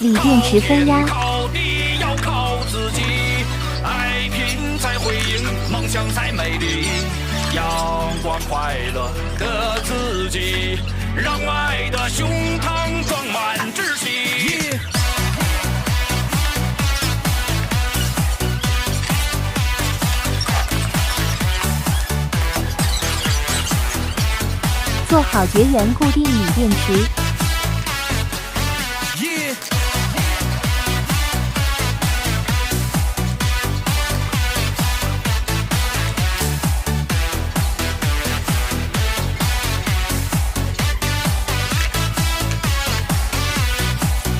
锂电池分压。靠地要靠自己，爱拼才会赢，梦想才美丽。阳光快乐的自己，让爱的胸膛装满志气。做好绝缘固定锂电池。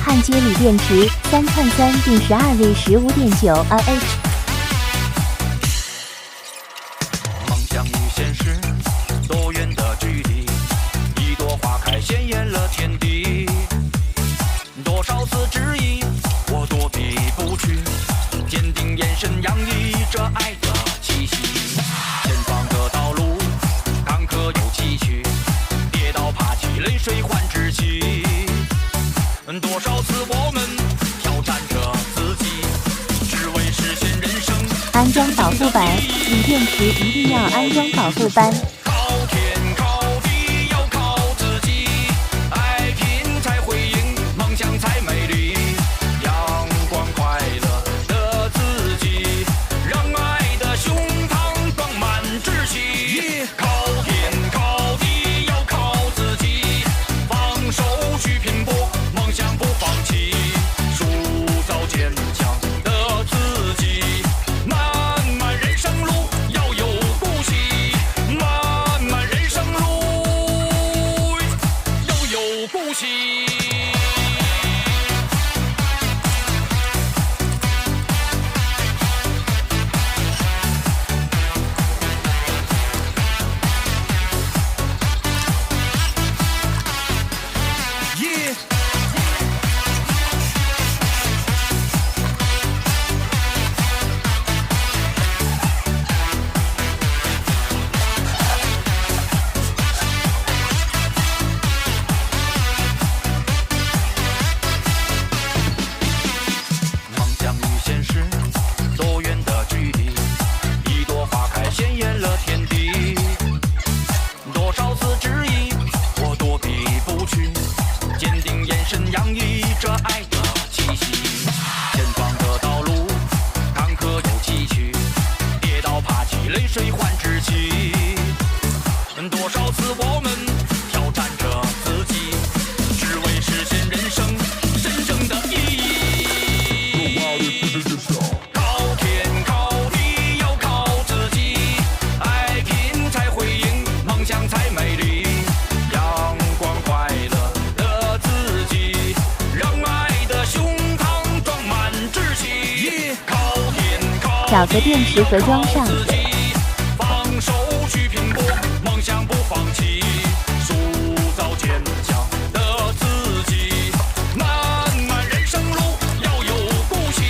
焊接锂电池3x3定12位15.9 Ah。梦想与现实多远的距离？一朵花开鲜艳了天地。多少次质疑，我躲避不去，坚定眼神洋溢着爱的气息。前方的道路坎坷又崎岖，跌倒爬起，泪水换志气。多少次我们挑战着自己，只为实现人生。安装保护板，锂电池一定要安装保护板。靠天靠地要靠自己，爱拼才会赢，梦想才美丽。阳光快乐的自己，让爱的胸膛装满志气。靠天靠地要靠自己，放手去拼搏，梦想不放弃，塑造坚强的自己。漫漫人生路要有故事，漫漫人生路要有故事。梦想与现实多远的距离？一朵花开鲜艳了天地。多少次质疑，我躲避不去，坚定眼神洋溢着爱的气息。前方的道路坎坷又崎岖，跌倒爬起，泪水换志气。多少次我们挑战着自己，只为实现人生真正的意义。靠天靠地要靠自己，爱拼才会赢，梦想才美丽。阳光快乐的自己，让爱的胸膛装满志气。靠天靠地找个电池盒装上。放手去拼搏，梦想不放弃，塑造坚强的自己。漫漫人生路要有故事，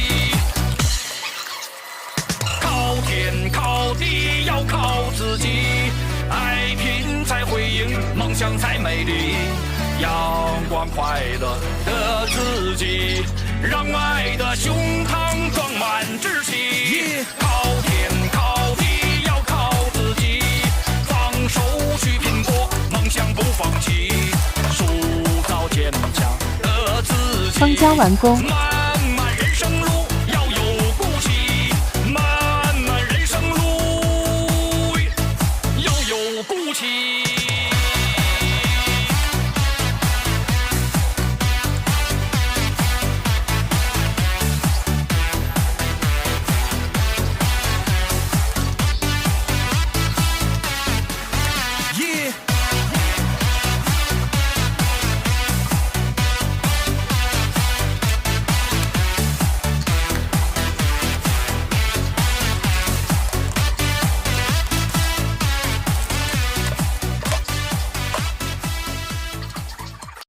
靠天靠地要靠自己，爱拼才会赢，梦想才美丽。阳光快乐的自己，让爱的胸膛装满志气。靠天靠地要靠自己，放手去拼搏，梦想不放弃，塑造坚强的自己。蜂胶完工。